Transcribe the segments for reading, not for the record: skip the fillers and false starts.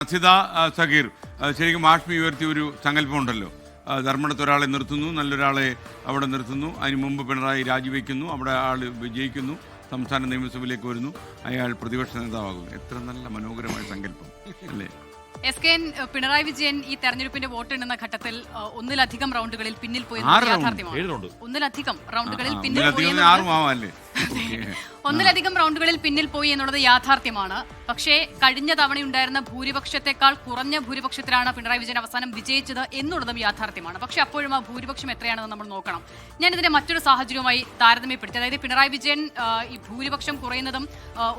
അസിത സഗീർ ശരിക്കും ആഷ്മി ഉയർത്തിയ ഒരു സങ്കല്പമുണ്ടല്ലോ. ധർമ്മടത്ത് ഒരാളെ നിർത്തുന്നു, നല്ലൊരാളെ അവിടെ നിർത്തുന്നു, അതിന് മുമ്പ് പിണറായി രാജിവെക്കുന്നു, അവിടെ ആൾ വിജയിക്കുന്നു, സംസ്ഥാന നിയമസഭയിലേക്ക് വരുന്നു, അയാൾ പ്രതിപക്ഷ നേതാവാകുന്നു. എത്ര നല്ല മനോഹരമായ സങ്കല്പം അല്ലേ? SKN പിണറായി വിജയൻ ഈ തെരഞ്ഞെടുപ്പിന്റെ വോട്ടെണ്ണുന്ന ഘട്ടത്തിൽ ഒന്നിലധികം റൗണ്ടുകളിൽ പിന്നിൽ പോയി ഒന്നിലധികം റൗണ്ടുകളിൽ പിന്നിൽ പോയി എന്നുള്ളത് യാഥാർത്ഥ്യമാണ്. പക്ഷേ കഴിഞ്ഞ തവണയുണ്ടായിരുന്ന ഭൂരിപക്ഷത്തെക്കാൾ കുറഞ്ഞ ഭൂരിപക്ഷത്തിലാണ് പിണറായി വിജയൻ അവസാനം വിജയിച്ചത് എന്നുള്ളതും യാഥാർത്ഥ്യമാണ്. പക്ഷേ അപ്പോഴും ആ ഭൂരിപക്ഷം എത്രയാണെന്ന് നമ്മൾ നോക്കണം. ഞാനിതിനെ മറ്റൊരു സാഹചര്യവുമായി താരതമ്യപ്പെടുത്തി. അതായത് പിണറായി വിജയൻ ഈ ഭൂരിപക്ഷം കുറയുന്നതും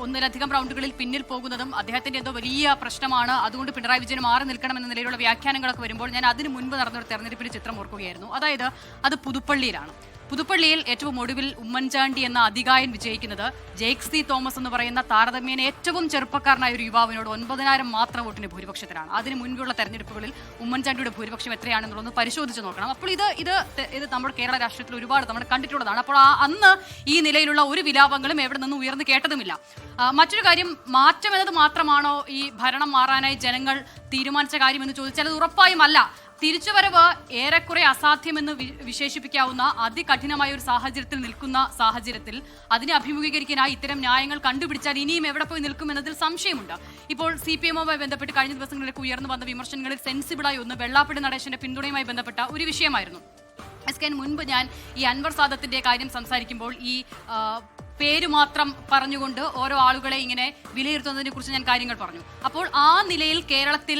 ഒന്നിലധികം റൗണ്ടുകളിൽ പിന്നിൽ പോകുന്നതും അദ്ദേഹത്തിന്റെ എന്തോ വലിയ പ്രശ്നമാണ്, അതുകൊണ്ട് പിണറായി വിജയൻ മാറി നിൽക്കണം എന്ന നിലയിലുള്ള വ്യാഖ്യാനങ്ങളൊക്കെ വരുമ്പോൾ ഞാൻ അതിന് മുൻപ് നടന്നൊരു തെരഞ്ഞെടുപ്പിന്റെ ചിത്രം ഓർക്കുകയായിരുന്നു. അതായത് അത് പുതുപ്പള്ളിയിലാണ്. പുതുപ്പള്ളിയിൽ ഏറ്റവും ഒടുവിൽ ഉമ്മൻചാണ്ടി എന്ന അതികായൻ വിജയിക്കുന്നത് ജെയ്ക്സി തോമസ് എന്ന് പറയുന്ന താരതമ്യേന ഏറ്റവും ചെറുപ്പക്കാരനായ ഒരു യുവാവിനോട് 9,000 മാത്രം വോട്ടിന്റെ ഭൂരിപക്ഷത്തിലാണ്. അതിന് മുൻപുള്ള തെരഞ്ഞെടുപ്പുകളിൽ ഉമ്മൻചാണ്ടിയുടെ ഭൂരിപക്ഷം എത്രയാണെന്നുള്ളത് പരിശോധിച്ച് നോക്കണം. അപ്പോൾ ഇത് നമ്മുടെ കേരള രാഷ്ട്രീയത്തിൽ ഒരുപാട് നമ്മൾ കണ്ടിട്ടുള്ളതാണ്. അപ്പോൾ അന്ന് ഈ നിലയിലുള്ള ഒരു വിലാപങ്ങളും എവിടെ നിന്ന് ഉയർന്നു കേട്ടതുമില്ല. മറ്റൊരു കാര്യം, മാറ്റം എന്നത് മാത്രമാണോ ഈ ഭരണം മാറാനായി ജനങ്ങൾ തീരുമാനിച്ച കാര്യമെന്ന് ചോദിച്ചാൽ അത് ഉറപ്പായും അല്ല. തിരിച്ചുവരവ് ഏറെക്കുറെ അസാധ്യമെന്ന് വിശേഷിപ്പിക്കാവുന്ന അതികഠിനമായ ഒരു സാഹചര്യത്തിൽ നിൽക്കുന്ന സാഹചര്യത്തിൽ അതിനെ അഭിമുഖീകരിക്കാനായി ഇത്തരം ന്യായങ്ങൾ കണ്ടുപിടിച്ചാൽ ഇനിയും എവിടെ പോയി നിൽക്കുമെന്നതിൽ സംശയമുണ്ട്. ഇപ്പോൾ CPM-മായി ബന്ധപ്പെട്ട് കഴിഞ്ഞ ദിവസങ്ങളിലേക്ക് ഉയർന്നു വന്ന വിമർശനങ്ങളിൽ സെൻസിബിളായി ഒന്ന് വെള്ളാപ്പള്ളി നടേശന്റെ പിന്തുണയുമായി ബന്ധപ്പെട്ട ഒരു വിഷയമായിരുന്നു. SKN മുൻപ് ഞാൻ ഈ അൻവർ സാദത്തിന്റെ കാര്യം സംസാരിക്കുമ്പോൾ ഈ പേര് മാത്രം പറഞ്ഞുകൊണ്ട് ഓരോ ആളുകളെ ഇങ്ങനെ വിലയിരുത്തുന്നതിനെ കുറിച്ച് ഞാൻ കാര്യങ്ങൾ പറഞ്ഞു. അപ്പോൾ ആ നിലയിൽ കേരളത്തിൽ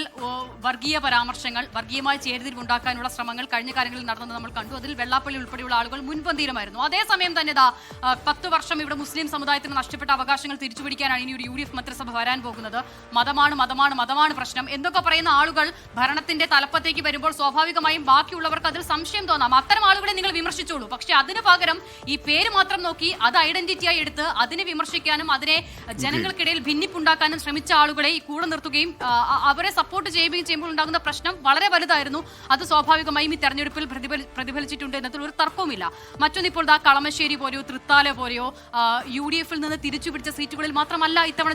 വർഗീയ പരാമർശങ്ങൾ, വർഗീയമായ ചേരിതിരിവുണ്ടാക്കാനുള്ള ശ്രമങ്ങൾ കഴിഞ്ഞ കാലങ്ങളിൽ നടന്നത് നമ്മൾ കണ്ടു. അതിൽ വെള്ളാപ്പള്ളി ഉൾപ്പെടെയുള്ള ആളുകൾ മുൻപന്തിയിലുമായിരുന്നു. അതേസമയം തന്നെ 10 വർഷം ഇവിടെ മുസ്ലിം സമുദായത്തിന് നഷ്ടപ്പെട്ട അവകാശങ്ങൾ തിരിച്ചുപിടിക്കാനാണ് ഇനി ഒരു UDF മന്ത്രിസഭ വരാൻ പോകുന്നത്. മതമാണ് പ്രശ്നം എന്നൊക്കെ പറയുന്ന ആളുകൾ ഭരണത്തിന്റെ തലപ്പത്തേക്ക് വരുമ്പോൾ സ്വാഭാവികമായും ബാക്കിയുള്ളവർക്ക് അതിൽ സംശയം തോന്നാം. അത്തരം ആളുകളെ നിങ്ങൾ വിമർശിച്ചോളൂ. പക്ഷെ അതിന് പകരം ഈ പേര് മാത്രം നോക്കി അത് ഐഡന്റിറ്റി എടുത്ത് അതിനെ വിമർശിക്കാനും അതിനെ ജനങ്ങൾക്കിടയിൽ ഭിന്നിപ്പുണ്ടാക്കാനും ശ്രമിച്ച ആളുകളെ കൂടെ നിർത്തുകയും അവരെ സപ്പോർട്ട് ചെയ്യുകയും ചെയ്യുമ്പോൾ ഉണ്ടാകുന്ന പ്രശ്നം വളരെ വലുതായിരുന്നു. അത് സ്വാഭാവികമായും ഈ തെരഞ്ഞെടുപ്പിൽ പ്രതിഫലിച്ചിട്ടുണ്ട് എന്നതിൽ ഒരു തർക്കവുമില്ല. മറ്റൊന്ന്, ഇപ്പോൾ കളമശ്ശേരി പോലെയോ തൃത്താല പോലെയോ UDF-ൽ നിന്ന് തിരിച്ചുപിടിച്ച സീറ്റുകളിൽ മാത്രമല്ല ഇത്തവണ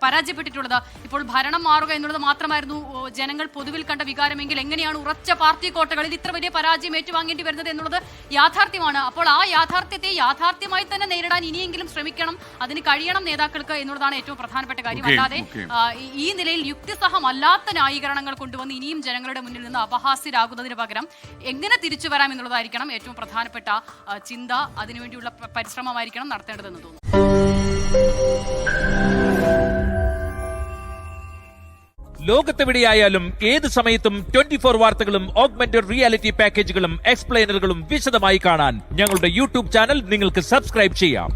പരാജയപ്പെട്ടിട്ടുള്ളത്. ഇപ്പോൾ ഭരണം മാറുക എന്നുള്ളത് മാത്രമായിരുന്നു ജനങ്ങൾ പൊതുവിൽ കണ്ട വികാരമെങ്കിൽ എങ്ങനെയാണ് ഉറച്ച പാർട്ടി കോട്ടകളിൽ ഇത്ര വലിയ പരാജയം ഏറ്റുവാങ്ങേണ്ടി വരുന്നത് എന്നുള്ളത് യാഥാർത്ഥ്യമാണ്. അപ്പോൾ ആ യാഥാർത്ഥ്യത്തെ യാഥാർത്ഥ്യമായി തന്നെ നേരിടാൻ ഇനിയെങ്കിലും ശ്രമിക്കണം, അതിന് കഴിയണം നേതാക്കൾക്ക് എന്നുള്ളതാണ് ഏറ്റവും പ്രധാനപ്പെട്ട കാര്യം. അല്ലാതെ ഈ നിലയിൽ യുക്തിസഹമല്ലാത്ത ന്യായീകരണങ്ങൾ കൊണ്ടുവന്ന് ഇനിയും ജനങ്ങളുടെ മുന്നിൽ നിന്ന് അപഹാസ്യരാകുന്നതിന് പകരം എങ്ങനെ തിരിച്ചു വരാം എന്നുള്ളതായിരിക്കണം ഏറ്റവും പ്രധാനപ്പെട്ട ചിന്ത. അതിനുവേണ്ടിയുള്ള പരിശ്രമമായിരിക്കണം നടത്തേണ്ടതെന്ന് തോന്നുന്നു. ലോകത്തെവിടെയായാലും ഏത് സമയത്തും 24 വാർത്തകളും ഓഗ്മെന്റഡ് റിയാലിറ്റി പാക്കേജുകളും എക്സ്പ്ലെയിനറുകളും വിശദമായി കാണാൻ ഞങ്ങളുടെ YouTube ചാനൽ നിങ്ങൾക്ക് സബ്സ്ക്രൈബ് ചെയ്യാം.